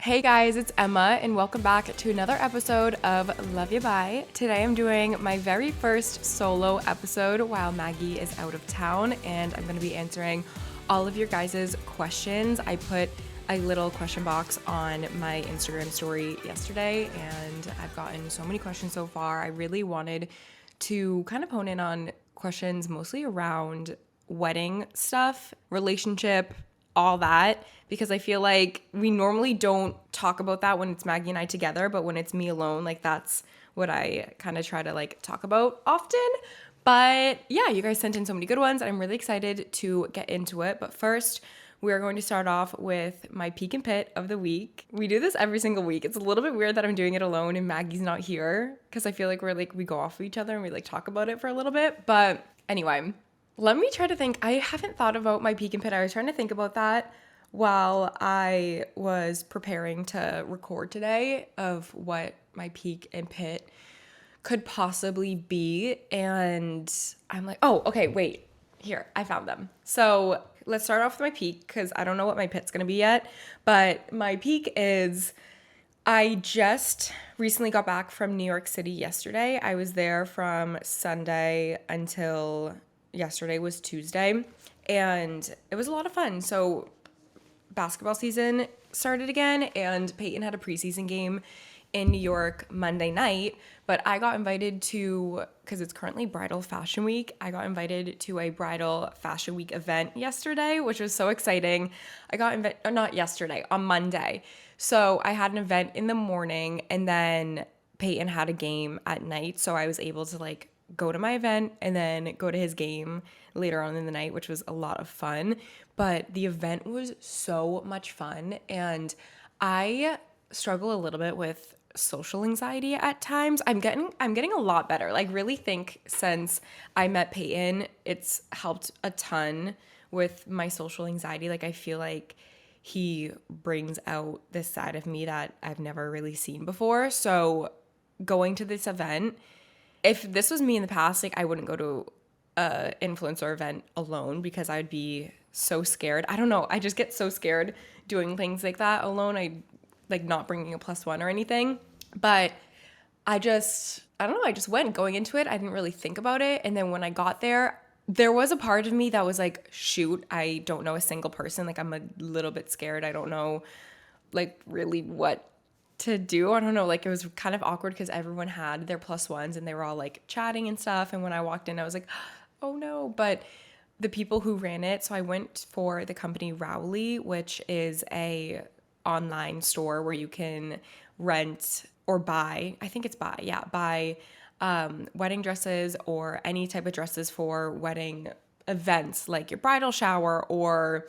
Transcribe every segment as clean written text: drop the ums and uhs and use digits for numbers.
Hey guys, it's Emma, and welcome back to another episode of Love Ya Bye. Today I'm doing my very first solo episode while Maggie is out of town, and I'm going to be answering all of your guys' questions. I put a little question box on my Instagram story yesterday, and I've gotten so many questions so far. I really wanted to kind of hone in on questions mostly around wedding stuff, relationship, all that, because I feel like we normally don't talk about that when it's Maggie and I together, but when it's me alone, like that's what I kind of try to like talk about often. But yeah, you guys sent in so many good ones, and I'm really excited to get into it. But first, we are going to start off with my peak and pit of the week. We do this every single week. It's a little bit weird that I'm doing it alone and Maggie's not here, because I feel like we go off of each other and we like talk about it for a little bit. But anyway, let me try to think. I haven't thought about my peak and pit. I was trying to think about that while I was preparing to record today of what my peak and pit could possibly be. And I'm like, oh, okay, wait. Here, I found them. So let's start off with my peak, because I don't know what my pit's going to be yet. But my peak is I just recently got back from New York City yesterday. I was there from Sunday until yesterday was Tuesday, and it was a lot of fun. So basketball season started again, and Peyton had a preseason game in New York Monday night, but I got invited to, because it's currently bridal fashion week, I got invited to a bridal fashion week event yesterday, which was so exciting. I got invited, not yesterday, on Monday. So I had an event in the morning, and then Peyton had a game at night, so I was able to like go to my event and then go to his game later on in the night, which was a lot of fun. But the event was so much fun, and I struggle a little bit with social anxiety at times. I'm getting a lot better. Like really think since I met Peyton, it's helped a ton with my social anxiety. Like I feel like he brings out this side of me that I've never really seen before. So going to this event, if this was me in the past, like I wouldn't go to a influencer event alone because I'd be so scared. I don't know. I just get so scared doing things like that alone. I like not bringing a plus one or anything. But I don't know. I just went going into it. I didn't really think about it. And then when I got there, there was a part of me that was like, shoot, I don't know a single person. Like I'm a little bit scared. I don't know like really what to do. I don't know, like it was kind of awkward because everyone had their plus ones and they were all like chatting and stuff. And when I walked in, I was like, oh no. But the people who ran it, so I went for the company Rowley, which is a online store where you can rent or buy, I think it's buy, yeah, buy wedding dresses or any type of dresses for wedding events like your bridal shower or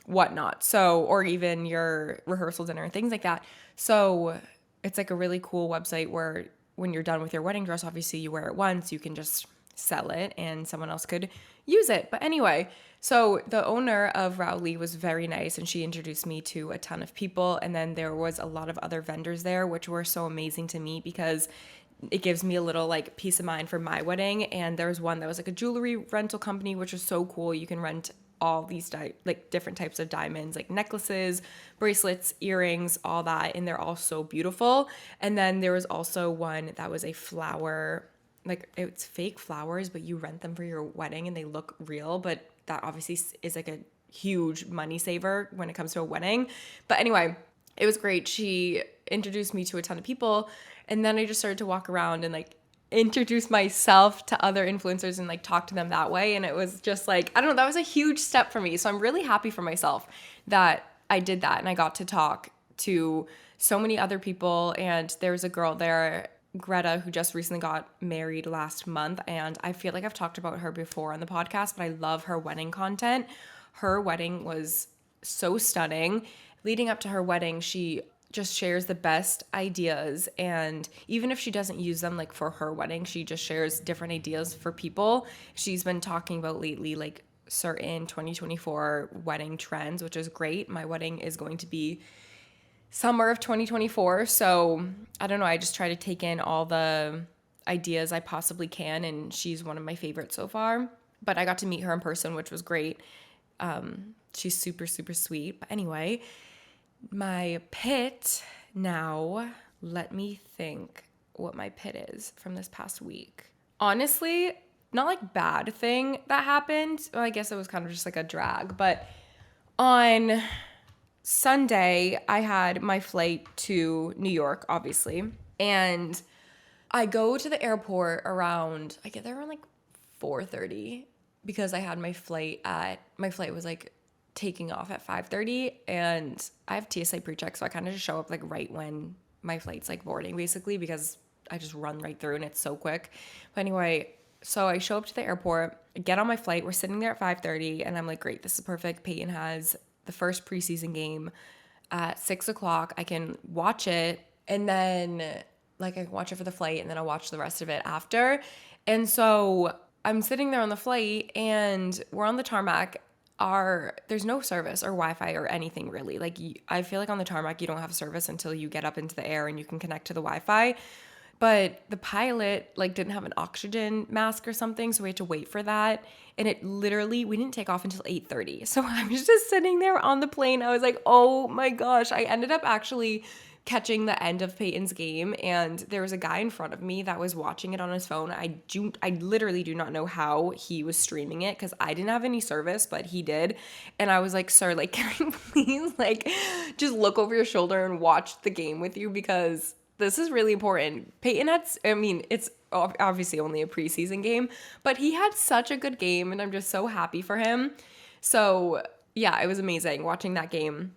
whatnot. So, or even your rehearsal dinner and things like that. So it's like a really cool website where when you're done with your wedding dress, obviously you wear it once, you can just sell it and someone else could use it. But anyway, so the owner of Rowley was very nice and she introduced me to a ton of people. And then there was a lot of other vendors there, which were so amazing to me because it gives me a little like peace of mind for my wedding. And there was one that was like a jewelry rental company, which was so cool. You can rent all these like different types of diamonds, like necklaces, bracelets, earrings, all that, and they're all so beautiful. And then there was also one that was a flower, like it's fake flowers, but you rent them for your wedding and they look real, but that obviously is like a huge money saver when it comes to a wedding. But anyway, it was great. She introduced me to a ton of people, and then I just started to walk around and like introduce myself to other influencers and like talk to them that way. And it was just like, I don't know, that was a huge step for me. So I'm really happy for myself that I did that and I got to talk to so many other people. And there was a girl there, Greta, who just recently got married last month. And I feel like I've talked about her before on the podcast, but I love her wedding content. Her wedding was so stunning. Leading up to her wedding, she just shares the best ideas, and even if she doesn't use them like for her wedding, she just shares different ideas for people. She's been talking about lately like certain 2024 wedding trends, which is great. My wedding is going to be summer of 2024, so I don't know, I just try to take in all the ideas I possibly can, and she's one of my favorites so far. But I got to meet her in person, which was great. She's super super sweet. But anyway, My pit now, let me think what my pit is from this past week. Honestly, not like bad thing that happened. Well, I guess it was kind of just like a drag, but on Sunday, I had my flight to New York, obviously. And I go to the airport I get there around like 4:30 because I had my flight was like taking off at 5:30 and I have TSA pre-check. So I kind of just show up like right when my flight's like boarding basically because I just run right through and it's so quick. But anyway, so I show up to the airport, get on my flight. We're sitting there at 5:30 and I'm like, great, this is perfect. Peyton has the first preseason game at 6 o'clock. I can watch it and then like I can watch it for the flight and then I'll watch the rest of it after. And so I'm sitting there on the flight and we're on the tarmac. There's no service or Wi-Fi or anything really. Like I feel like on the tarmac you don't have service until you get up into the air and you can connect to the Wi-Fi. But the pilot like didn't have an oxygen mask or something, so we had to wait for that. And it literally, we didn't take off until 8:30. So I was just sitting there on the plane. I was like, oh my gosh. I ended up actually catching the end of Peyton's game, and there was a guy in front of me that was watching it on his phone. I literally do not know how he was streaming it because I didn't have any service, but he did. And I was like, sir, like, can I please like just look over your shoulder and watch the game with you because this is really important. It's obviously only a preseason game, but he had such a good game and I'm just so happy for him. So yeah, it was amazing watching that game.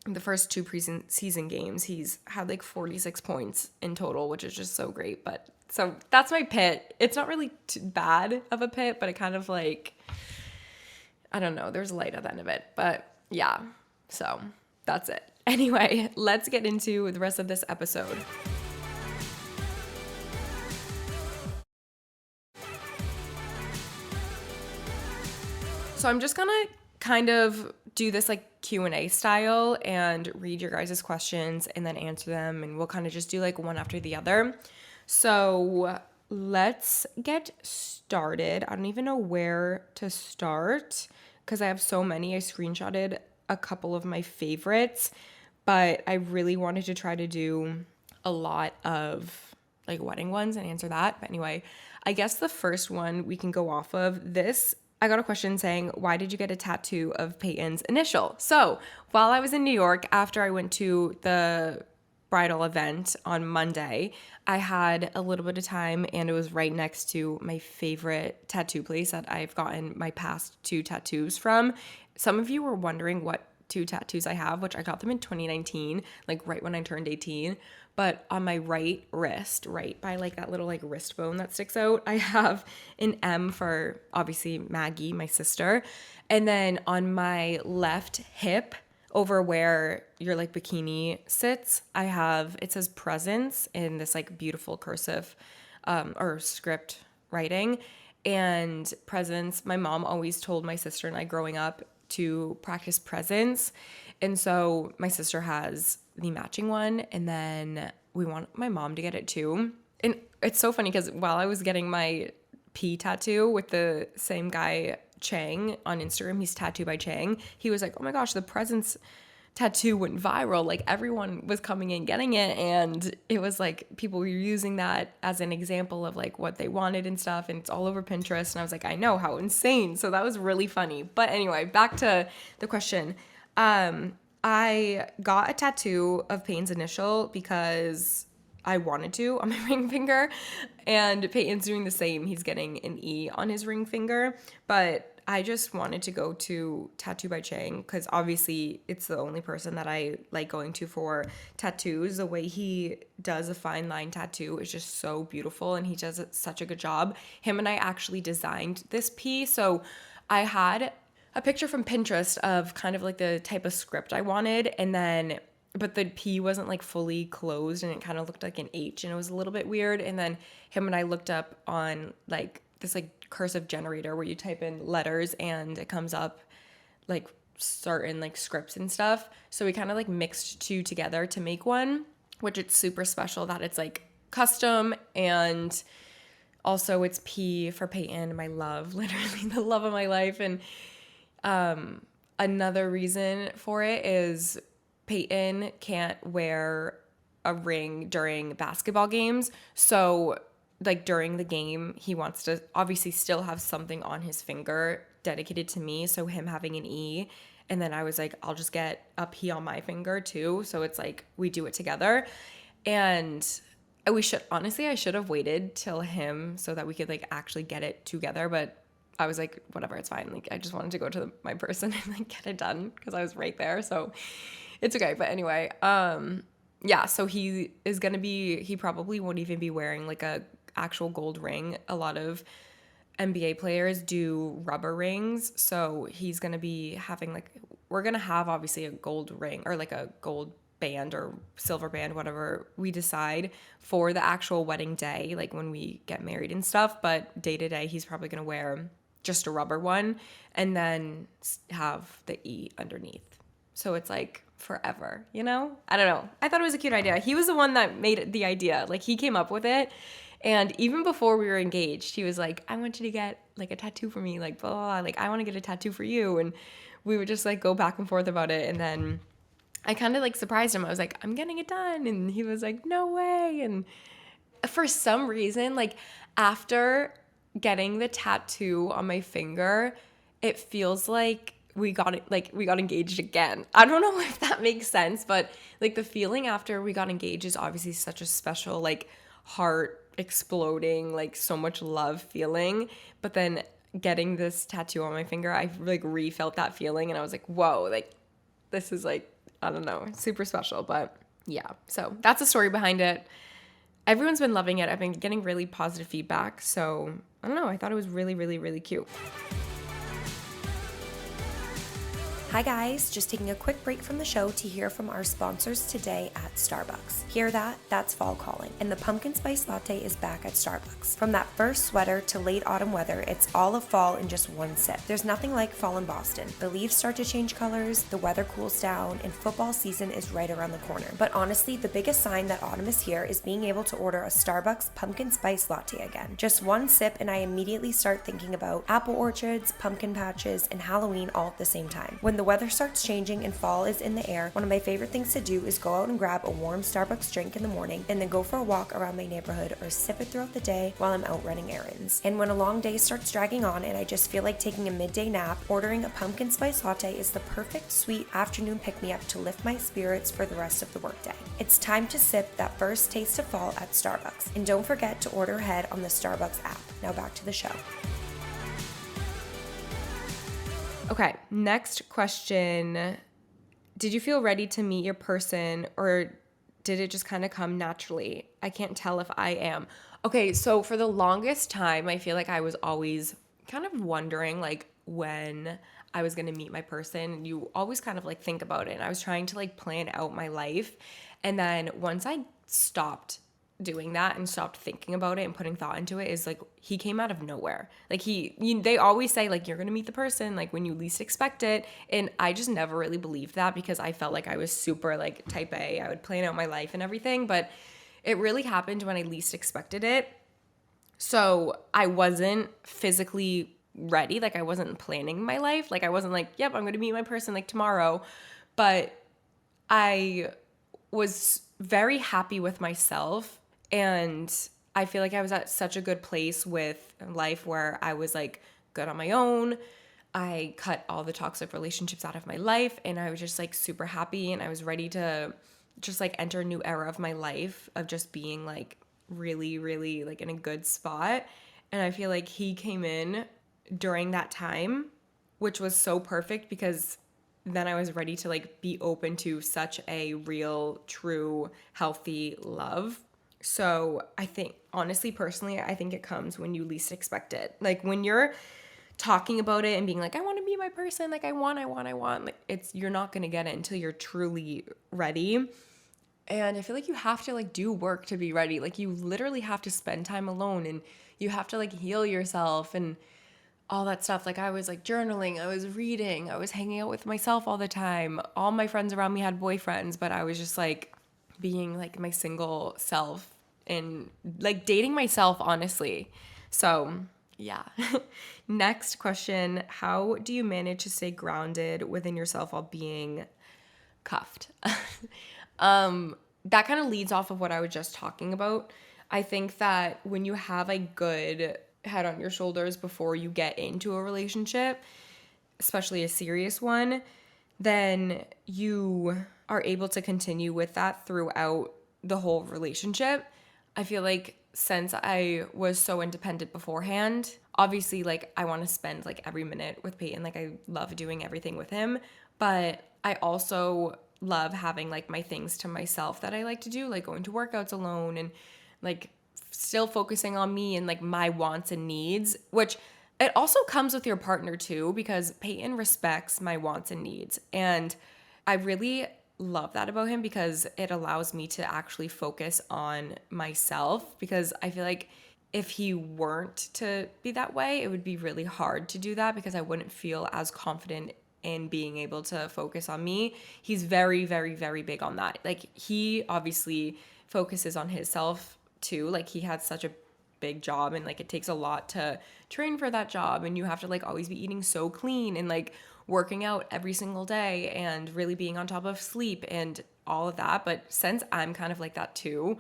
The first two preseason games, he's had like 46 points in total, which is just so great. But so that's my pit. It's not really too bad of a pit, but it kind of like, I don't know, there's light at the end of it. But yeah, so that's it. Anyway, let's get into the rest of this episode. So I'm just gonna kind of do this like Q&A style and read your guys' questions and then answer them, and we'll kind of just do like one after the other. So let's get started. I don't even know where to start because I have so many. I screenshotted a couple of my favorites, but I really wanted to try to do a lot of like wedding ones and answer that. But anyway, I guess the first one we can go off of this. I got a question saying, why did you get a tattoo of Peyton's initial? So while I was in New York, after I went to the bridal event on Monday, I had a little bit of time and it was right next to my favorite tattoo place that I've gotten my past two tattoos from. Some of you were wondering what two tattoos I have, which I got them in 2019, like right when I turned 18. But on my right wrist, right by like that little like wrist bone that sticks out, I have an M for obviously Maggie, my sister. And then on my left hip, over where your like bikini sits, it says presents in this like beautiful cursive or script writing. And presents, my mom always told my sister and I growing up to practice presents. And so my sister has the matching one, and then we want my mom to get it too. And it's so funny because while I was getting my P tattoo with the same guy, Chang, on Instagram, he's Tattoo by Chang, he was like, oh my gosh, the presents tattoo went viral. Like everyone was coming in getting it, and it was like people were using that as an example of like what they wanted and stuff, and it's all over Pinterest. And I was like, I know, how insane. So that was really funny. But anyway, back to the question. I got a tattoo of Peyton's initial because I wanted to on my ring finger, and Peyton's doing the same. He's getting an E on his ring finger, but I just wanted to go to Tattoo by Chang because obviously it's the only person that I like going to for tattoos. The way he does a fine line tattoo is just so beautiful, and he does such a good job. Him and I actually designed this piece, so I had a picture from Pinterest of kind of like the type of script I wanted, and then but the P wasn't like fully closed and it kind of looked like an H and it was a little bit weird. And then him and I looked up on like this like cursive generator where you type in letters and it comes up like certain like scripts and stuff. So we kind of like mixed two together to make one, which it's super special that it's like custom, and also it's P for Peyton, my love, literally the love of my life. And another reason for it is Peyton can't wear a ring during basketball games. So, like, during the game, he wants to obviously still have something on his finger dedicated to me. So, him having an E. And then I was like, I'll just get a P on my finger too. So, it's like we do it together. And I should have waited till him so that we could like actually get it together. But I was like, whatever, it's fine. Like, I just wanted to go to my person and like get it done because I was right there. So, it's okay. But anyway, yeah, so he probably won't even be wearing like a actual gold ring. A lot of NBA players do rubber rings. So he's going to be having like, we're going to have obviously a gold ring or like a gold band or silver band, whatever we decide for the actual wedding day, like when we get married and stuff. But day to day, he's probably going to wear just a rubber one and then have the E underneath. So it's like forever, you know? I don't know. I thought it was a cute idea. He was the one that made the idea. Like he came up with it. And even before we were engaged, he was like, I want you to get like a tattoo for me, like blah, blah, blah. Like I want to get a tattoo for you. And we would just like go back and forth about it. And then I kind of like surprised him. I was like, I'm getting it done. And he was like, no way. And for some reason, like after getting the tattoo on my finger, it feels like we got engaged again. I don't know if that makes sense, but like the feeling after we got engaged is obviously such a special, like heart exploding, like so much love feeling. But then getting this tattoo on my finger, I like re-felt that feeling and I was like, whoa, like this is like, I don't know, super special. But yeah, so that's the story behind it. Everyone's been loving it. I've been getting really positive feedback. So I don't know, I thought it was really, really, really cute. Hi guys, just taking a quick break from the show to hear from our sponsors today at Starbucks. Hear that? That's fall calling. And the pumpkin spice latte is back at Starbucks. From that first sweater to late autumn weather, it's all of fall in just one sip. There's nothing like fall in Boston. The leaves start to change colors, the weather cools down, and football season is right around the corner. But honestly, the biggest sign that autumn is here is being able to order a Starbucks pumpkin spice latte again. Just one sip and I immediately start thinking about apple orchards, pumpkin patches, and Halloween all at the same time. When the weather starts changing and fall is in the air, one of my favorite things to do is go out and grab a warm Starbucks drink in the morning and then go for a walk around my neighborhood or sip it throughout the day while I'm out running errands. And when a long day starts dragging on and I just feel like taking a midday nap, ordering a pumpkin spice latte is the perfect sweet afternoon pick-me-up to lift my spirits for the rest of the workday. It's time to sip that first taste of fall at Starbucks. And don't forget to order ahead on the Starbucks app. Now back to the show. Okay, next question. Did you feel ready to meet your person or did it just kind of come naturally? I can't tell if I am. Okay, so for the longest time, I feel like I was always kind of wondering like when I was going to meet my person. You always kind of like think about it. And I was trying to like plan out my life. And then once I stopped doing that and stopped thinking about it and putting thought into it, is like he came out of nowhere. Like they always say like you're gonna meet the person like when you least expect it, and I just never really believed that because I felt like I was super like type A. I would plan out my life and everything, but it really happened when I least expected it. So I wasn't physically ready. Like I wasn't planning my life. Like I wasn't like, yep, I'm gonna meet my person like tomorrow. But I was very happy with myself. And I feel like I was at such a good place with life where I was like good on my own. I cut all the toxic relationships out of my life and I was just like super happy and I was ready to just like enter a new era of my life of just being like really, really like in a good spot. And I feel like he came in during that time, which was so perfect because then I was ready to like be open to such a real, true, healthy love. So I think, honestly, personally, I think it comes when you least expect it. Like when you're talking about it and being like, I want to be my person, like I want, like you're not going to get it until you're truly ready. And I feel like you have to like do work to be ready. Like you literally have to spend time alone and you have to like heal yourself and all that stuff. Like I was like journaling, I was reading, I was hanging out with myself all the time. All my friends around me had boyfriends, but I was just like being like my single self and like dating myself, honestly. So yeah. Next question. How do you manage to stay grounded within yourself while being cuffed. That kind of leads off of what I was just talking about. I think that when you have a good head on your shoulders before you get into a relationship, especially a serious one, then you are able to continue with that throughout the whole relationship. I feel like since I was so independent beforehand, obviously like I want to spend like every minute with Peyton. Like I love doing everything with him, but I also love having like my things to myself that I like to do, like going to workouts alone and like still focusing on me and like my wants and needs, which it also comes with your partner too, because Peyton respects my wants and needs. And I really love that about him because it allows me to actually focus on myself, because I feel like if he weren't to be that way, it would be really hard to do that because I wouldn't feel as confident in being able to focus on me. He's very, very, very big on that. Like he obviously focuses on himself too. Like he had such a big job and like it takes a lot to train for that job, and you have to like always be eating so clean and like working out every single day and really being on top of sleep and all of that. But since I'm kind of like that too,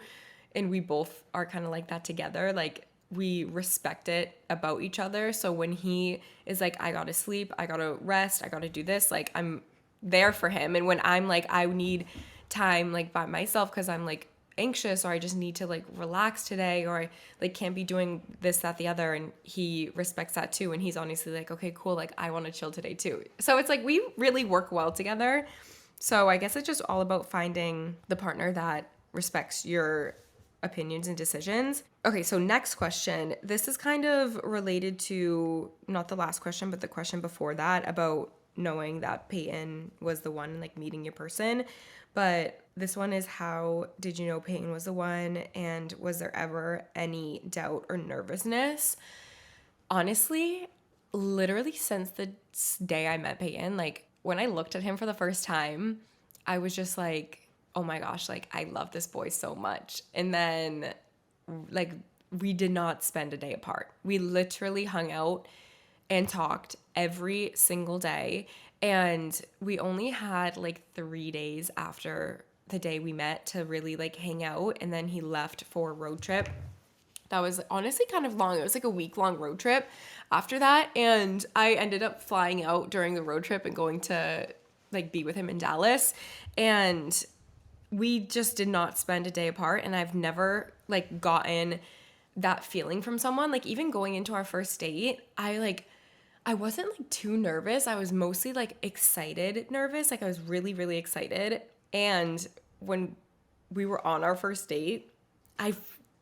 and we both are kind of like that together, like we respect it about each other. So when he is like, I gotta sleep, I gotta rest, I gotta do this, like I'm there for him. And when I'm like, I need time like by myself because I'm like anxious, or I just need to like relax today, or I like can't be doing this, that, the other, and he respects that too. And he's honestly like, okay, cool, like I want to chill today too. So it's like we really work well together. So I guess it's just all about finding the partner that respects your opinions and decisions. Okay, so next question. This is kind of related to not the last question, but the question before that about knowing that Peyton was the one, like meeting your person. But this one is, how did you know Peyton was the one? And was there ever any doubt or nervousness? Honestly, literally since the day I met Peyton, like when I looked at him for the first time, I was just like, oh my gosh, like I love this boy so much. And then like we did not spend a day apart. We literally hung out and talked every single day. And we only had like 3 days after the day we met to really like hang out. And then he left for a road trip. That was honestly kind of long. It was like a week-long road trip after that. And I ended up flying out during the road trip and going to like be with him in Dallas. And we just did not spend a day apart. And I've never like gotten that feeling from someone. Like even going into our first date, I wasn't like too nervous. I was mostly like excited, nervous. Like I was really, really excited. And when we were on our first date, I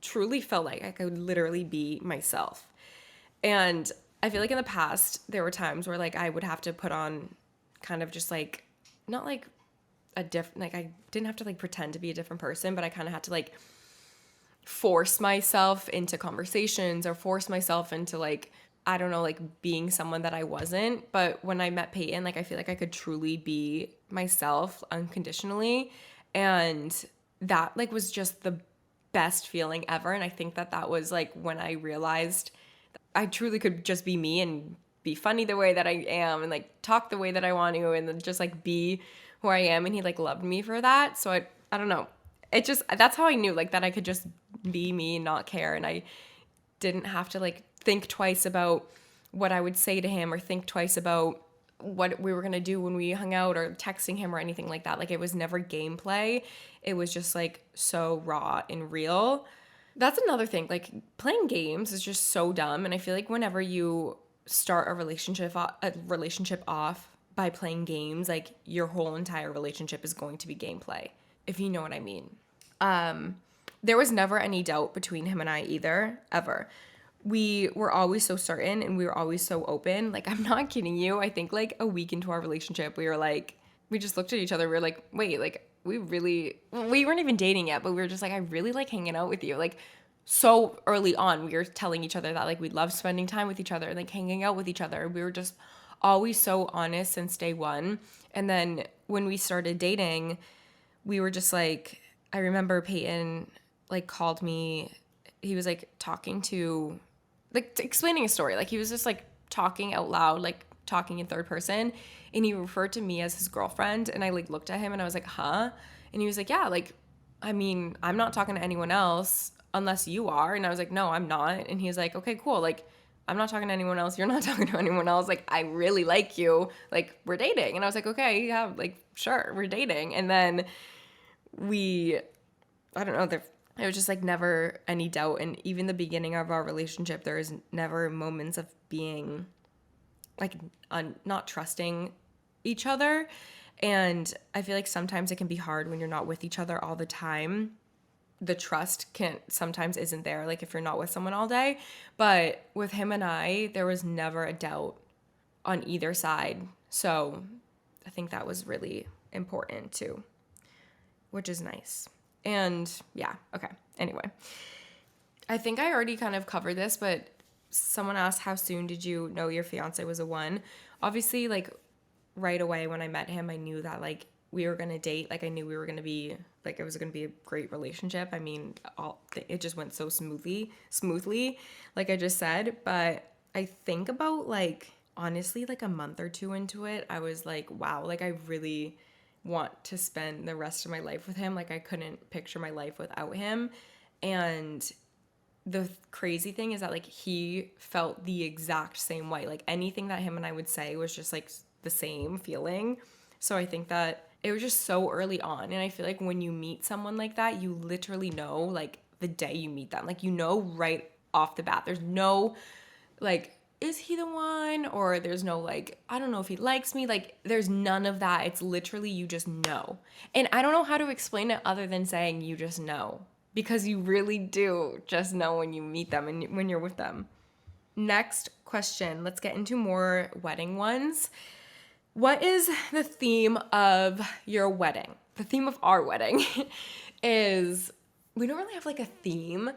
truly felt like I could literally be myself. And I feel like in the past, there were times where like I would have to put on kind of just like, not like a different, like I didn't have to like pretend to be a different person, but I kind of had to like force myself into conversations or force myself into like, I don't know, like being someone that I wasn't. But when I met Peyton, like I feel like I could truly be myself unconditionally. And that like was just the best feeling ever. And I think that that was like when I realized I truly could just be me and be funny the way that I am and like talk the way that I want to and then just like be who I am. And he like loved me for that. So I don't know. It just, that's how I knew like that I could just be me and not care. And I didn't have to like think twice about what I would say to him or think twice about what we were going to do when we hung out or texting him or anything like that. Like it was never gameplay. It was just like so raw and real. That's another thing. Like playing games is just so dumb. And I feel like whenever you start a relationship off by playing games, like your whole entire relationship is going to be gameplay, if you know what I mean. There was never any doubt between him and I either, ever. We were always so certain and we were always so open. Like, I'm not kidding you. I think like a week into our relationship, we were like, we just looked at each other. We were like, wait, like we weren't even dating yet, but we were just like, I really like hanging out with you. Like so early on, we were telling each other that like we love spending time with each other and like hanging out with each other. We were just always so honest since day one. And then when we started dating, we were just like, I remember Peyton like called me. He was like talking to, like explaining a story. Like he was just like talking out loud, like talking in third person, and he referred to me as his girlfriend, and I like looked at him and I was like, huh? And he was like, yeah, like, I mean, I'm not talking to anyone else unless you are. And I was like, no, I'm not. And he's like, okay, cool. Like, I'm not talking to anyone else. You're not talking to anyone else. Like, I really like you. Like, we're dating. And I was like, okay, yeah, like, sure, we're dating. And then I don't know, there was just like never any doubt. And even the beginning of our relationship, there is never moments of being like not trusting each other. And I feel like sometimes it can be hard when you're not with each other all the time. The trust sometimes isn't there, like if you're not with someone all day. But with him and I, there was never a doubt on either side. So I think that was really important too, which is nice. And yeah, okay. Anyway, I think I already kind of covered this, but someone asked, how soon did you know your fiance was a one? Obviously, like right away when I met him, I knew that like we were going to date. Like I knew we were going to be like, it was going to be a great relationship. I mean, it just went so smoothly, like I just said. But I think about like, honestly, like a month or two into it, I was like, wow, like I really want to spend the rest of my life with him. Like I couldn't picture my life without him. And the crazy thing is that like he felt the exact same way. Like anything that him and I would say was just like the same feeling. So I think that it was just so early on. And I feel like when you meet someone like that, you literally know like the day you meet them. Like you know right off the bat. There's no like, is he the one? Or there's no like, I don't know if he likes me. Like there's none of that. It's literally you just know. And I don't know how to explain it other than saying you just know. Because you really do just know when you meet them and when you're with them. Next question. Let's get into more wedding ones. What is the theme of your wedding? The theme of our wedding is, we don't really have like a theme,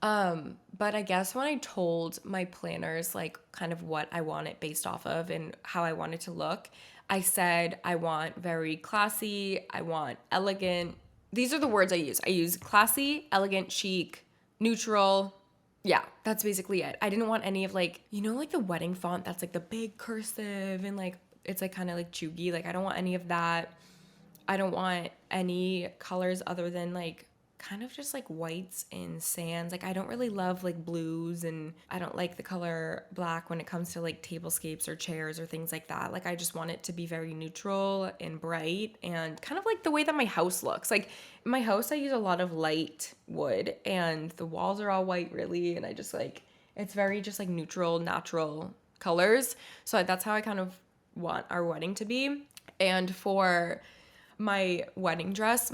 but I guess when I told my planners like kind of what I want it based off of and how I want it to look, I said I want very classy, I want elegant. These are the words I use. I use classy, elegant, chic, neutral. Yeah, that's basically it. I didn't want any of like, you know, like the wedding font that's like the big cursive and like it's like kind of like chuggy. Like I don't want any of that. I don't want any colors other than like kind of just like whites and sands. Like I don't really love like blues, and I don't like the color black when it comes to like tablescapes or chairs or things like that. Like I just want it to be very neutral and bright and kind of like the way that my house looks. Like in my house I use a lot of light wood and the walls are all white really, and I just like, it's very just like neutral, natural colors. So that's how I kind of want our wedding to be. And for my wedding dress,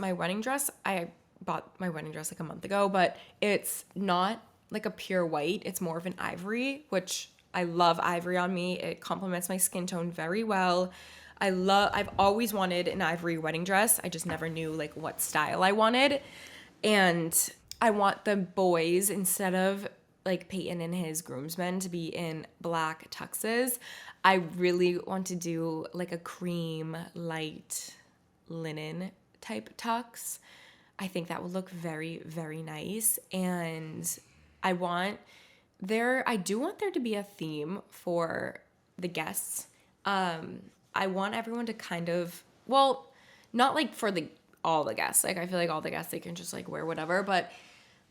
I bought my wedding dress like a month ago, but it's not like a pure white. It's more of an ivory, which I love ivory on me. It complements my skin tone very well. I've always wanted an ivory wedding dress. I just never knew like what style I wanted. And I want the boys, instead of like Peyton and his groomsmen, to be in black tuxes. I really want to do like a cream light linen type tux. I think that would look very, very nice. And I do want there to be a theme for the guests. I want everyone to kind of, well, not like for all the guests. Like I feel like all the guests, they can just like wear whatever. But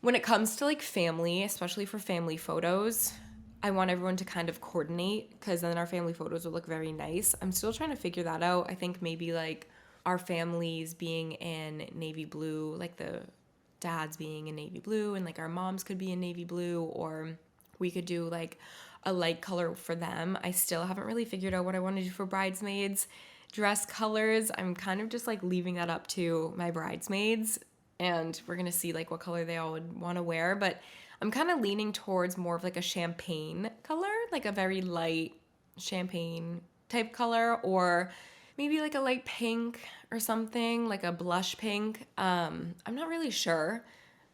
when it comes to like family, especially for family photos, I want everyone to kind of coordinate, because then our family photos will look very nice. I'm still trying to figure that out. I think maybe like our families being in navy blue, like the dads being in navy blue, and like our moms could be in navy blue, or we could do like a light color for them. I still haven't really figured out what I want to do for bridesmaids. Dress colors, I'm kind of just like leaving that up to my bridesmaids, and we're gonna see like what color they all would want to wear. But I'm kind of leaning towards more of like a champagne color, like a very light champagne type color, or maybe like a light pink or something, like a blush pink. I'm not really sure.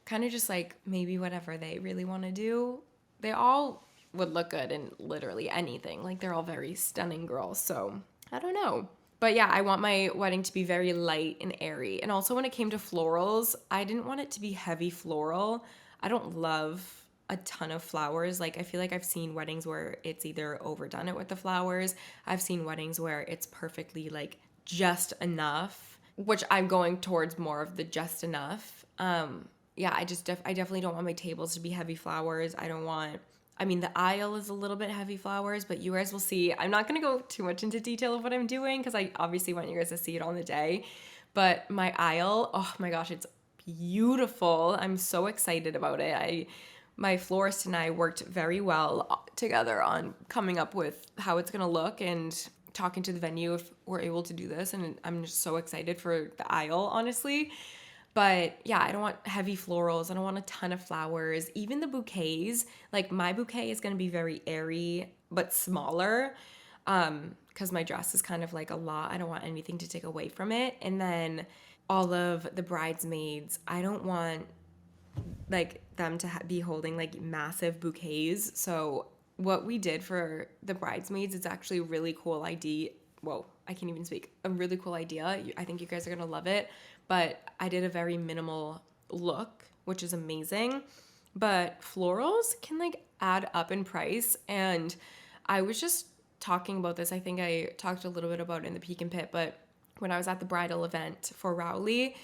Kind of just like maybe whatever they really want to do. They all would look good in literally anything. Like they're all very stunning girls. So I don't know. But yeah, I want my wedding to be very light and airy. And also when it came to florals, I didn't want it to be heavy floral. I don't love a ton of flowers. Like I feel like I've seen weddings where it's either overdone it with the flowers. I've seen weddings where it's perfectly like just enough, which I'm going towards more of the just enough. Yeah, I definitely don't want my tables to be heavy flowers. I mean, the aisle is a little bit heavy flowers, but you guys will see. I'm not going to go too much into detail of what I'm doing because I obviously want you guys to see it on the day. But my aisle, oh my gosh, it's beautiful. I'm so excited about it. My florist and I worked very well together on coming up with how it's going to look and talking to the venue if we're able to do this. And I'm just so excited for the aisle, honestly. But yeah, I don't want heavy florals. I don't want a ton of flowers. Even the bouquets, like my bouquet is going to be very airy but smaller because my dress is kind of like a lot. I don't want anything to take away from it. And then all of the bridesmaids, I don't want like them to be holding like massive bouquets. So what we did for the bridesmaids, it's actually a really cool idea. Whoa, I can't even speak. A really cool idea. I think you guys are going to love it. But I did a very minimal look, which is amazing. But florals can like add up in price. And I was just talking about this. I think I talked a little bit about it in the Peak and Pit, but when I was at the bridal event for Rowley,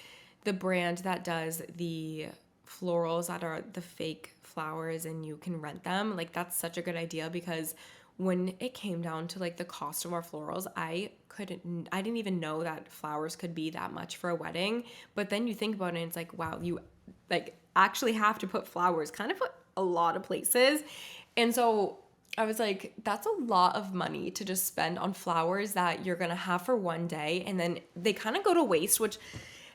the brand that does the florals that are the fake flowers and you can rent them, like that's such a good idea because when it came down to like the cost of our florals, I didn't even know that flowers could be that much for a wedding. But then you think about it and it's like, wow, you like actually have to put flowers kind of a lot of places. And so I was like, that's a lot of money to just spend on flowers that you're going to have for one day. And then they kind of go to waste, which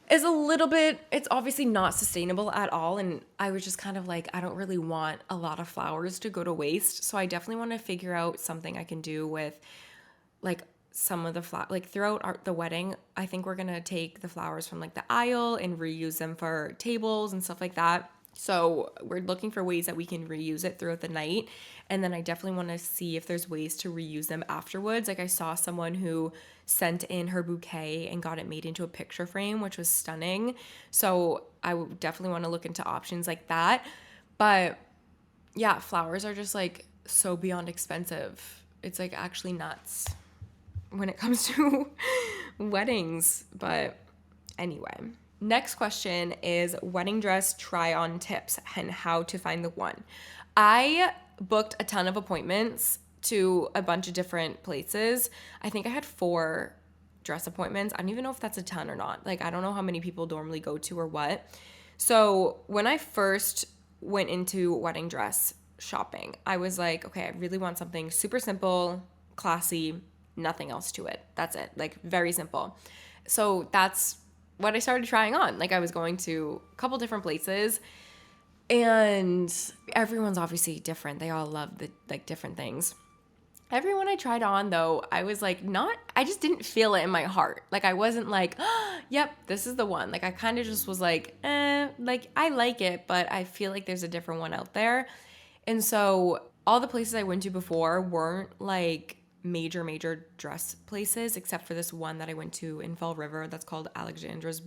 is a little bit, it's obviously not sustainable at all. And I was just kind of like, I don't really want a lot of flowers to go to waste. So I definitely want to figure out something I can do with like some of the like throughout the wedding. I think we're going to take the flowers from like the aisle and reuse them for tables and stuff like that. So we're looking for ways that we can reuse it throughout the night. And then I definitely want to see if there's ways to reuse them afterwards. Like I saw someone who sent in her bouquet and got it made into a picture frame, which was stunning. So I would definitely want to look into options like that. But yeah, flowers are just like so beyond expensive. It's like actually nuts when it comes to weddings. But anyway. Next question is wedding dress try-on tips and how to find the one. I booked a ton of appointments to a bunch of different places. I think I had 4 dress appointments. I don't even know if that's a ton or not. Like, I don't know how many people normally go to or what. So when I first went into wedding dress shopping, I was like, okay, I really want something super simple, classy, nothing else to it. That's it. Like, very simple. So that's what I started trying on. Like I was going to a couple different places and everyone's obviously different. They all love the like different things. Everyone I tried on though, I was like I just didn't feel it in my heart. Like I wasn't like, oh, yep, this is the one. Like I kind of just was like, like I like it, but I feel like there's a different one out there. And so all the places I went to before weren't like major dress places except for this one that I went to in Fall River that's called Alexandra's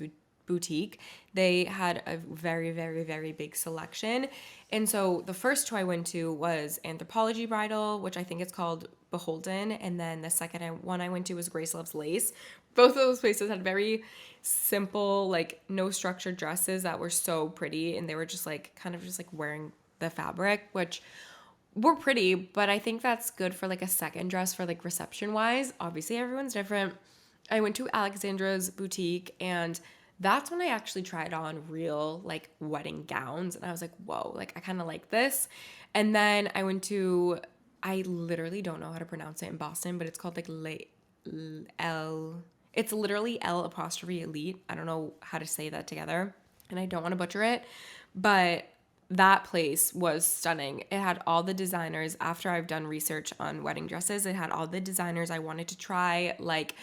Boutique. They had a very big selection. And so the first 2 I went to was Anthropologie Bridal, which I think it's called Beholden, and then the second one I went to was Grace Loves Lace. Both of those places had very simple, like no structured dresses that were so pretty, and they were just like kind of just like wearing the fabric, which were pretty, but I think that's good for like a second dress for like reception wise. Obviously everyone's different. I went to Alexandra's Boutique and that's when I actually tried on real like wedding gowns and I was like, whoa, like I kind of like this. And then I went to, I literally don't know how to pronounce it in Boston, but it's called like it's literally L apostrophe elite. I don't know how to say that together and I don't want to butcher it, but that place was stunning. It had all the designers. After I've done research on wedding dresses, it had all the designers I wanted to try, like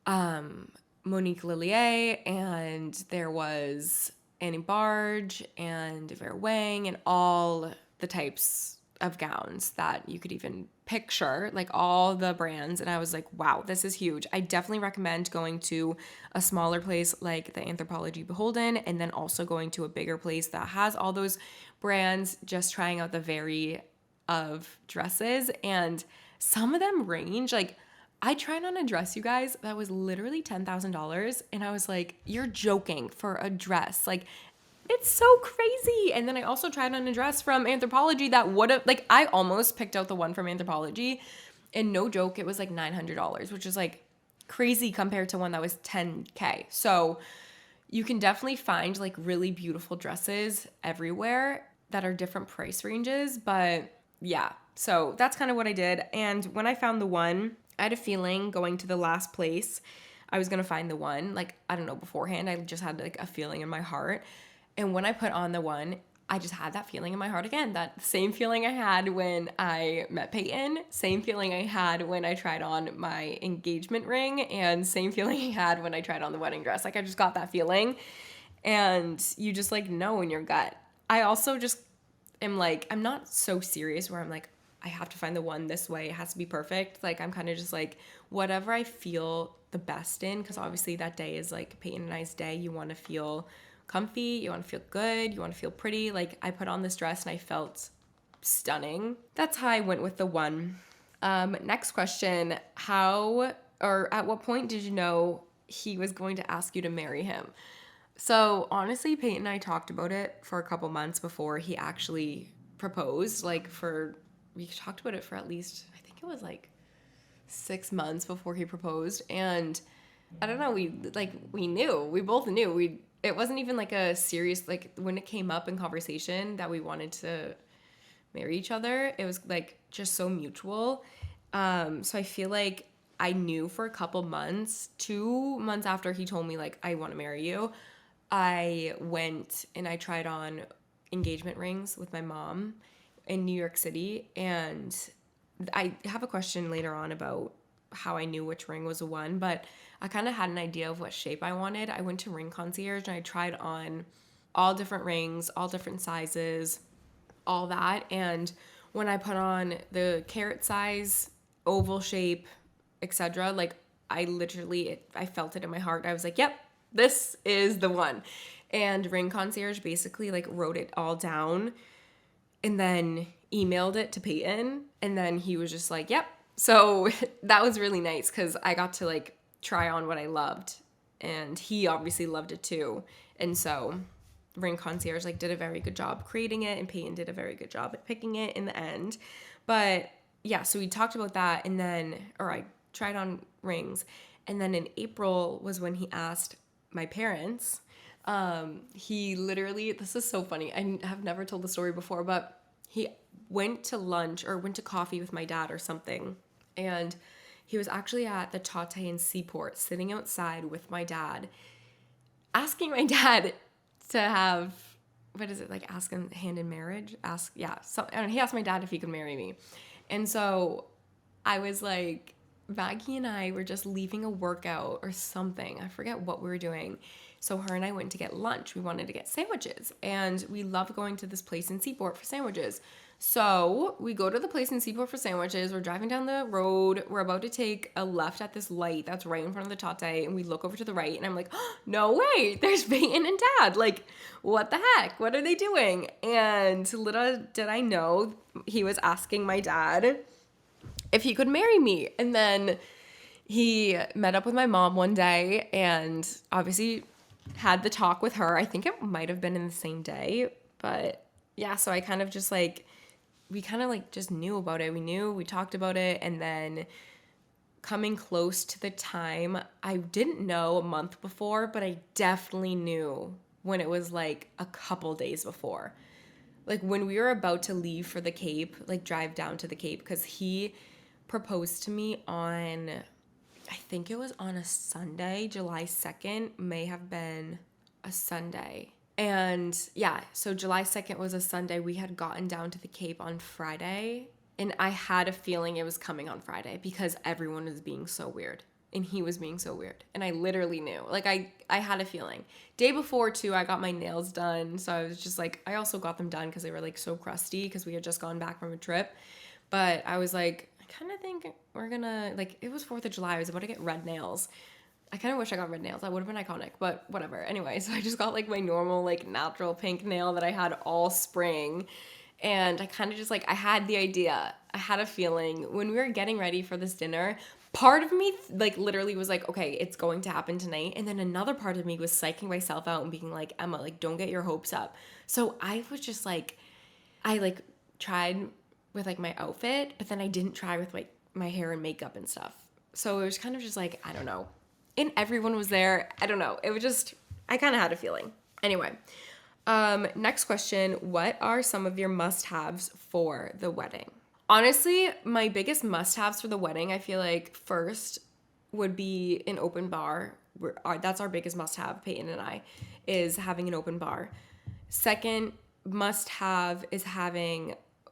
Monique Lillier, and there was Annie Barge and Vera Wang and all the types of gowns that you could even picture, like all the brands. And I was like, wow, this is huge. I definitely recommend going to a smaller place like the Anthropologie Beholden, and then also going to a bigger place that has all those brands, just trying out the vary of dresses. And some of them range, like I tried on a dress, you guys, that was literally $10,000. And I was like, you're joking for a dress. Like, it's so crazy. And then I also tried on a dress from Anthropologie that would have, like, I almost picked out the one from Anthropologie. And no joke, it was like $900, which is like crazy compared to one that was $10K. So you can definitely find like really beautiful dresses everywhere that are different price ranges. But yeah, so that's kind of what I did. And when I found the one, I had a feeling going to the last place I was going to find the one. Like, I don't know, beforehand, I just had like a feeling in my heart. And when I put on the one, I just had that feeling in my heart again. That same feeling I had when I met Peyton, same feeling I had when I tried on my engagement ring, and same feeling I had when I tried on the wedding dress. Like, I just got that feeling, and you just like know in your gut. I also just am like, I'm not so serious where I'm like, I have to find the one this way. It has to be perfect. Like, I'm kind of just like, whatever I feel the best in, because obviously that day is like Peyton and I's day. You want to feel comfy, you want to feel good, you want to feel pretty. Like, I put on this dress and I felt stunning. That's how I went with the one. Next question, how or at what point did you know he was going to ask you to marry him? So honestly, Peyton and I talked about it for a couple months before he actually proposed. We talked about it for at least, I think it was like 6 months before he proposed. And I don't know, we both knew. It wasn't even like a serious, like when it came up in conversation that we wanted to marry each other, it was like just so mutual. So I feel like I knew for a couple months, 2 months after he told me like, I want to marry you, I went and I tried on engagement rings with my mom in New York City. And I have a question later on about how I knew which ring was the one, but I kind of had an idea of what shape I wanted. I went to Ring Concierge and I tried on all different rings, all different sizes, all that. And when I put on the carrot size, oval shape, etc., like I felt it in my heart. I was like, yep, this is the one. And Ring Concierge basically like wrote it all down and then emailed it to Peyton. And then he was just like, yep. So that was really nice because I got to like try on what I loved. And he obviously loved it too. And so Ring Concierge like did a very good job creating it, and Peyton did a very good job at picking it in the end. But yeah, so we talked about that, and then, or I tried on rings. And then in April was when he asked my parents. He literally, this is so funny. I have never told the story before, but he went to lunch or went to coffee with my dad or something. And he was actually at the Tate in Seaport sitting outside with my dad, asking my dad to have, what is it, like ask him hand in marriage? And he asked my dad if he could marry me. And so I was like, Maggie and I were just leaving a workout or something. I forget what we were doing. So her and I went to get lunch. We wanted to get sandwiches. And we love going to this place in Seaport for sandwiches. So we go to the place in Seaport for sandwiches. We're driving down the road. We're about to take a left at this light that's right in front of the Tate. And we look over to the right. And I'm like, oh, no way. There's Peyton and Dad. Like, what the heck? What are they doing? And little did I know he was asking my dad if he could marry me. And then he met up with my mom one day and obviously had the talk with her. I think it might have been in the same day, but yeah, so I kind of just like, we kind of like just knew about it. We talked about it. And then coming close to the time, I didn't know a month before, but I definitely knew when it was like a couple days before. Like when we were about to leave for the Cape, like drive down to the Cape, because he proposed to me on, I think it was on a Sunday, July 2nd, may have been a Sunday. And yeah, so July 2nd was a Sunday. We had gotten down to the Cape on Friday, and I had a feeling it was coming on Friday because everyone was being so weird and he was being so weird. And I literally knew. Like, I had a feeling. Day before, too, I got my nails done. So I was just like, I also got them done because they were, like, so crusty because we had just gone back from a trip. But I was like, I kind of think we're gonna, like, it was 4th of July. I was about to get red nails. I kind of wish I got red nails. That would have been iconic, but whatever. Anyway, so I just got, like, my normal, like, natural pink nail that I had all spring. And I kind of just, like, I had the idea. I had a feeling when we were getting ready for this dinner, part of me, like, literally was like, okay, it's going to happen tonight. And then another part of me was psyching myself out and being like, Emma, like, don't get your hopes up. So I was just like, I, like, tried with, like, my outfit, but then I didn't try with, like, my hair and makeup and stuff. So it was kind of just like, I don't know. And everyone was there. I don't know. It was just, I kind of had a feeling. Anyway. Next question, what are some of your must-haves for the wedding? Honestly, my biggest must-haves for the wedding, I feel like first would be an open bar. That's our biggest must-have, Peyton and I, is having an open bar. Second must-have is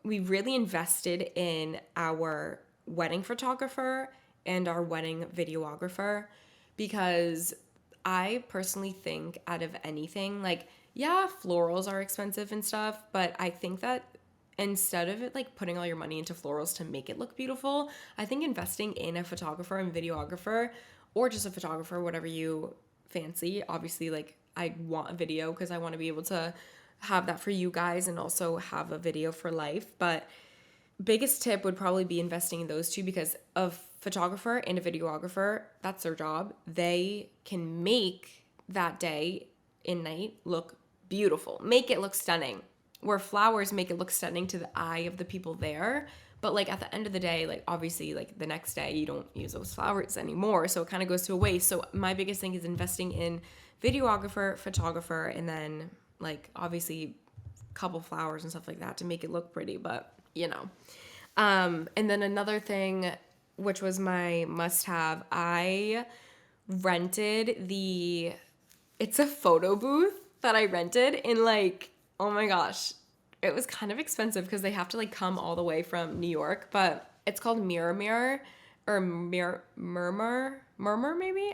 we really invested in our wedding photographer and our wedding videographer because I personally think out of anything, like, yeah, florals are expensive and stuff, but I think that instead of it, like, putting all your money into florals to make it look beautiful, I think investing in a photographer and videographer, or just a photographer, whatever you fancy. Obviously, like, I want a video because I want to be able to have that for you guys and also have a video for life. But biggest tip would probably be investing in those two because a photographer and a videographer, that's their job. They can make that day and night look beautiful, make it look stunning, where flowers make it look stunning to the eye of the people there. But, like, at the end of the day, like, obviously, like, the next day you don't use those flowers anymore, so it kind of goes to a waste. So my biggest thing is investing in videographer, photographer, and then, like, obviously a couple flowers and stuff like that to make it look pretty, but you know. And then another thing, which was my must-have, I rented it's a photo booth that I rented in, like, oh my gosh, it was kind of expensive because they have to, like, come all the way from New York, but it's called Murmur maybe?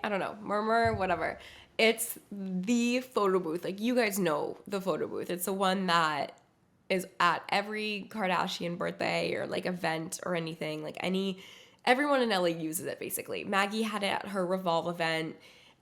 I don't know. Murmur, whatever. It's the photo booth. Like, you guys know the photo booth. It's the one that is at every Kardashian birthday or, like, event or anything. Like, everyone in LA uses it, basically. Maggie had it at her Revolve event.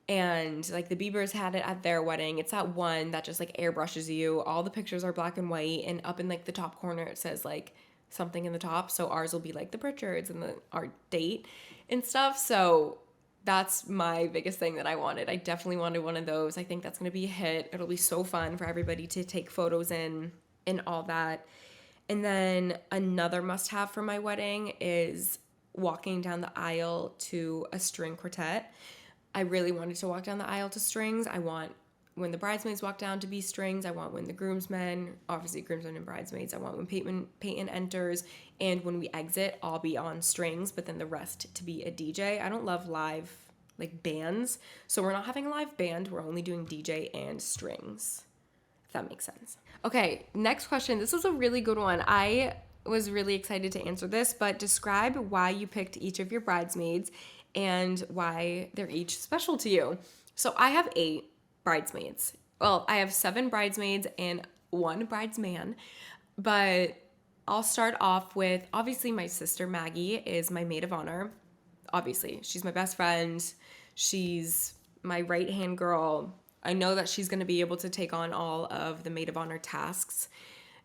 And, like, the Biebers had it at their wedding. It's that one that just, like, airbrushes you. All the pictures are black and white. And up in, like, the top corner, it says, like, something in the top. So ours will be, like, the Pritchards and our date and stuff. So that's my biggest thing that I wanted. I definitely wanted one of those. I think that's going to be a hit. It'll be so fun for everybody to take photos in and all that. And then another must-have for my wedding is walking down the aisle to a string quartet. I really wanted to walk down the aisle to strings. I want when the bridesmaids walk down to be strings. I want when the groomsmen, obviously groomsmen and bridesmaids. I want when Peyton enters, and when we exit, I'll be on strings, but then the rest to be a DJ. I don't love live, like, bands, so we're not having a live band. We're only doing DJ and strings, if that makes sense. Okay, next question. This is a really good one. I was really excited to answer this, but describe why you picked each of your bridesmaids and why they're each special to you. So I have 8 bridesmaids. Well, I have 7 bridesmaids and 1 bridesman, but I'll start off with, obviously, my sister Maggie is my maid of honor. Obviously, she's my best friend. She's my right-hand girl. I know that she's going to be able to take on all of the maid of honor tasks,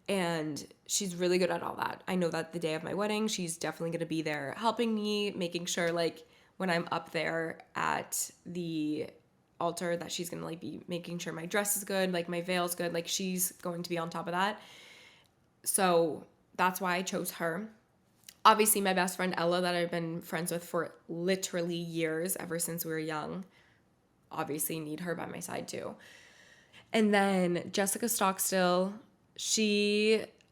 and she's really good at all that. I know that the day of my wedding, she's definitely going to be there helping me, making sure, like, when I'm up there at the altar, that she's going to, like, be making sure my dress is good, like, my veil's good, like, she's going to be on top of that. So that's why I chose her. Obviously, my best friend Ella, that I've been friends with for literally years, ever since we were young. Obviously need her by my side too. And then Jessica Stockstill,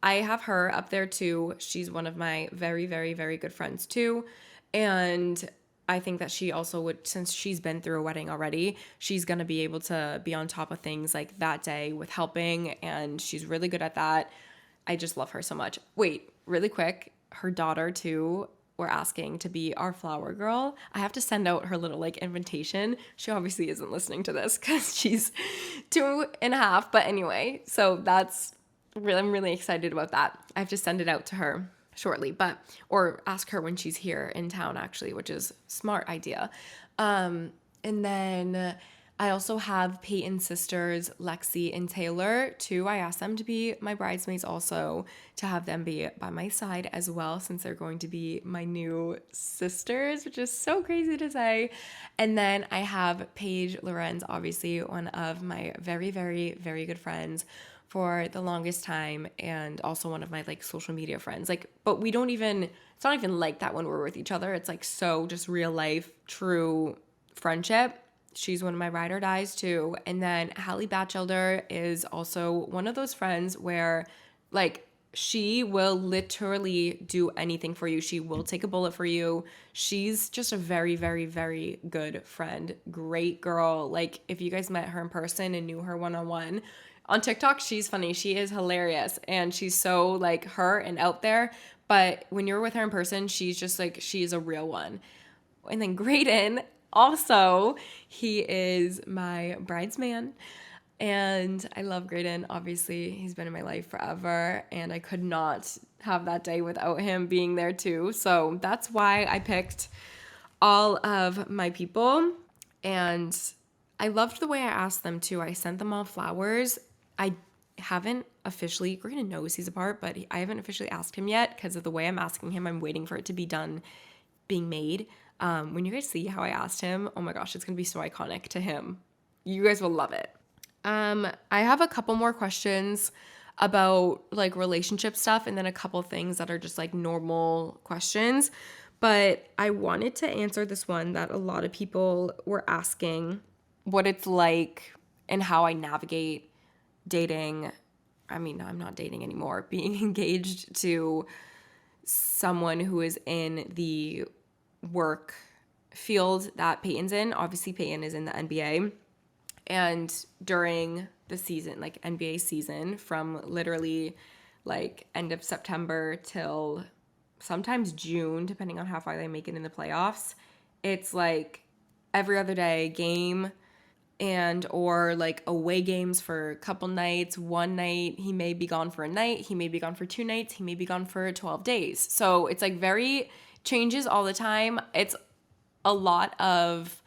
I have her up there too. She's one of my very, very, very good friends too. And I think that she also would, since she's been through a wedding already, she's going to be able to be on top of things like that day with helping, and she's really good at that. I just love her so much. Wait, really quick, her daughter too were asking to be our flower girl. I have to send out her little like invitation. She obviously isn't listening to this because she's 2.5. But anyway, so that's really, I'm really excited about that. I have to send it out to her shortly, or ask her when she's here in town actually, which is smart idea. And then I also have Peyton's sisters, Lexi and Taylor, too. I asked them to be my bridesmaids also, to have them be by my side as well, since they're going to be my new sisters, which is so crazy to say. And then I have Paige Lorenz, obviously one of my very, very, very good friends for the longest time, and also one of my like social media friends. Like, but we don't even, it's not even like that when we're with each other. It's like so just real life, true friendship. She's one of my ride or dies too. And then Hallie Batchelder is also one of those friends where like she will literally do anything for you. She will take a bullet for you. She's just a very, very, very good friend. Great girl. Like if you guys met her in person and knew her one-on-one, on TikTok, she's funny. She is hilarious. And she's so like her and out there. But when you're with her in person, she's just like, she's a real one. And then Graydon, also, he is my bridesman. And I love Graydon. Obviously, he's been in my life forever. And I could not have that day without him being there too. So that's why I picked all of my people. And I loved the way I asked them too. I sent them all flowers. I haven't officially, Graydon knows he's a part, but I haven't officially asked him yet because of the way I'm asking him. I'm waiting for it to be done being made. When you guys see how I asked him, oh my gosh, it's going to be so iconic to him. You guys will love it. I have a couple more questions about like relationship stuff and then a couple things that are just like normal questions. But I wanted to answer this one that a lot of people were asking, what it's like and how I navigate dating. I mean, I'm not dating anymore, being engaged to someone who is in the work field that Peyton's in. Obviously, Peyton is in the NBA. And during the season, like NBA season, from literally like end of September till sometimes June, depending on how far they make it in the playoffs, it's like every other day game and or like away games for a couple nights. One night he may be gone for a night, he may be gone for 2 nights, he may be gone for 12 days. So it's like very changes all the time. It's a lot of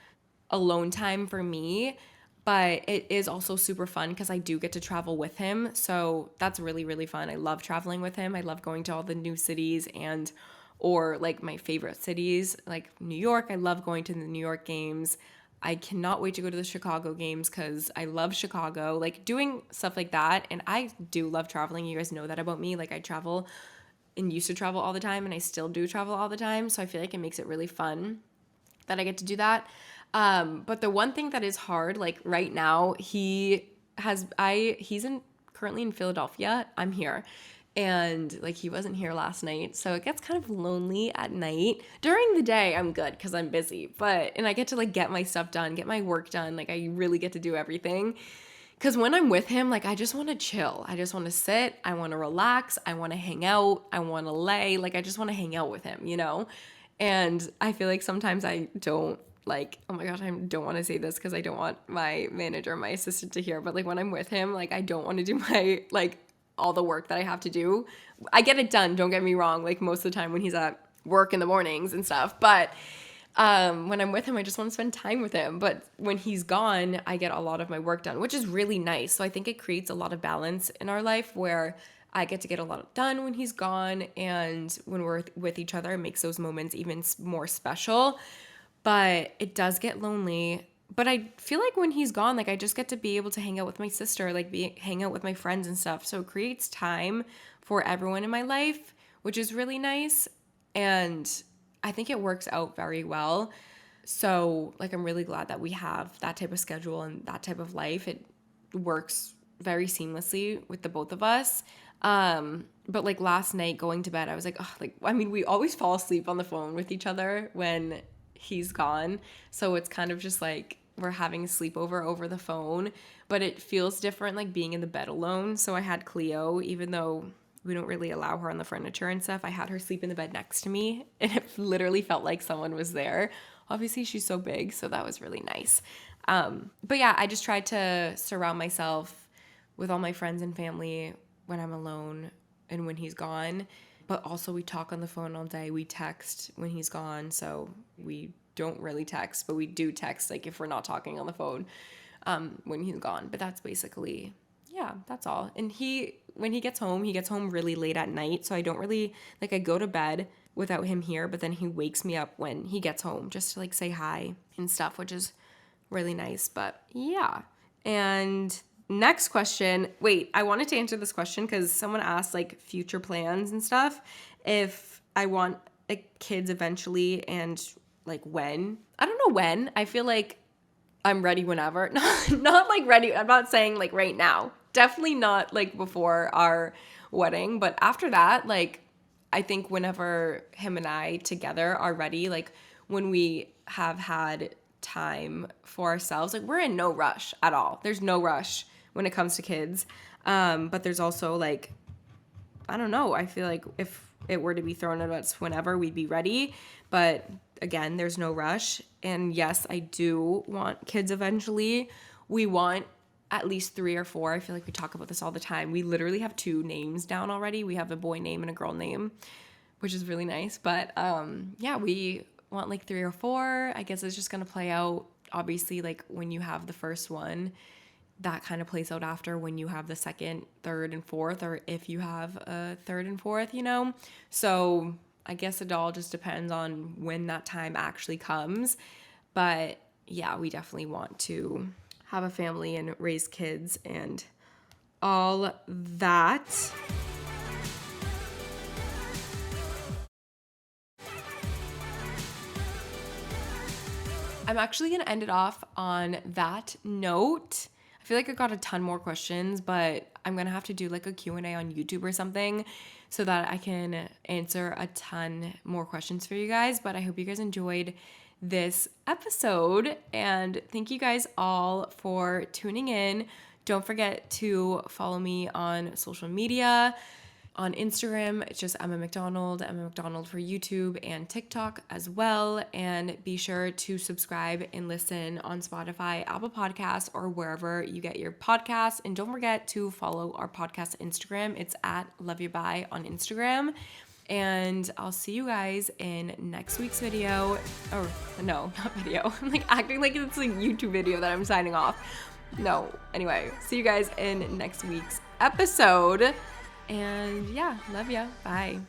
alone time for me, but it is also super fun because I do get to travel with him. So that's really, really fun. I love traveling with him. I love going to all the new cities or like my favorite cities like New York. I love going to the New York games. I cannot wait to go to the Chicago games because I love Chicago, like doing stuff like that. And I do love traveling. You guys know that about me. Like I travel and used to travel all the time, and I still do travel all the time. So I feel like it makes it really fun that I get to do that. But the one thing that is hard, like right now, he's currently in Philadelphia. I'm here. And like he wasn't here last night, so it gets kind of lonely at night. During the day I'm good because I'm busy, and I get to like get my stuff done, get my work done. Like I really get to do everything, because when I'm with him, like I just want to chill, I just want to sit, I want to relax, I want to hang out, I want to lay, like I just want to hang out with him, you know. And I feel like sometimes I don't, like, oh my gosh, I don't want to say this because I don't want my manager, my assistant to hear, but like when I'm with him, like I don't want to do my like all the work that I have to do. I get it done, don't get me wrong, like most of the time when he's at work in the mornings and stuff, but when I'm with him, I just want to spend time with him. But when he's gone, I get a lot of my work done, which is really nice. So I think it creates a lot of balance in our life where I get to get a lot done when he's gone, and when we're with each other, it makes those moments even more special. But it does get lonely. But I feel like when he's gone, like I just get to be able to hang out with my sister, like hang out with my friends and stuff. So it creates time for everyone in my life, which is really nice. And I think it works out very well. So like I'm really glad that we have that type of schedule and that type of life. It works very seamlessly with the both of us. But like last night going to bed, I was like, oh, like, I mean, we always fall asleep on the phone with each other when he's gone. So it's kind of just like we're having a sleepover over the phone, but it feels different like being in the bed alone. So I had Cleo, even though we don't really allow her on the furniture and stuff. I had her sleep in the bed next to me, and it literally felt like someone was there. Obviously, she's so big, so that was really nice. But yeah, I just tried to surround myself with all my friends and family when I'm alone and when he's gone. But also we talk on the phone all day. We text when he's gone, so we don't really text, but we do text like if we're not talking on the phone when he's gone. But that's basically, yeah, that's all. And when he gets home really late at night, so I don't really, like, I go to bed without him here, but then he wakes me up when he gets home just to like say hi and stuff, which is really nice. But yeah. And next question. Wait, I wanted to answer this question because someone asked like future plans and stuff. If I want like kids eventually and like when. I don't know when. I feel like I'm ready whenever. Not like ready. I'm not saying like right now. Definitely not like before our wedding. But after that, like I think whenever him and I together are ready, like when we have had time for ourselves, like we're in no rush at all. There's no rush when it comes to kids. But there's also like, I don't know. I feel like if it were to be thrown at us whenever, we'd be ready. But again, there's no rush. And yes, I do want kids eventually. We want at least 3 or 4. I feel like we talk about this all the time. We literally have 2 names down already. We have a boy name and a girl name, which is really nice. But yeah, we want like 3 or 4. I guess it's just going to play out. Obviously, like when you have the first one, that kind of plays out after when you have the second, third, and fourth, or if you have a third and fourth, you know? So I guess it all just depends on when that time actually comes. But yeah, we definitely want to have a family and raise kids and all that. I'm actually going to end it off on that note. I feel like I got a ton more questions, but I'm going to have to do like a Q&A on YouTube or something so that I can answer a ton more questions for you guys. But I hope you guys enjoyed this episode, and thank you guys all for tuning in. Don't forget to follow me on social media. On Instagram, it's just Emma McDonald for YouTube and TikTok as well. And be sure to subscribe and listen on Spotify, Apple Podcasts, or wherever you get your podcasts. And don't forget to follow our podcast Instagram. It's at Love You Bye on Instagram. And I'll see you guys in next week's video. Or no, not video. I'm like acting like it's a YouTube video that I'm signing off. No, anyway, see you guys in next week's episode. And yeah, love ya. Bye.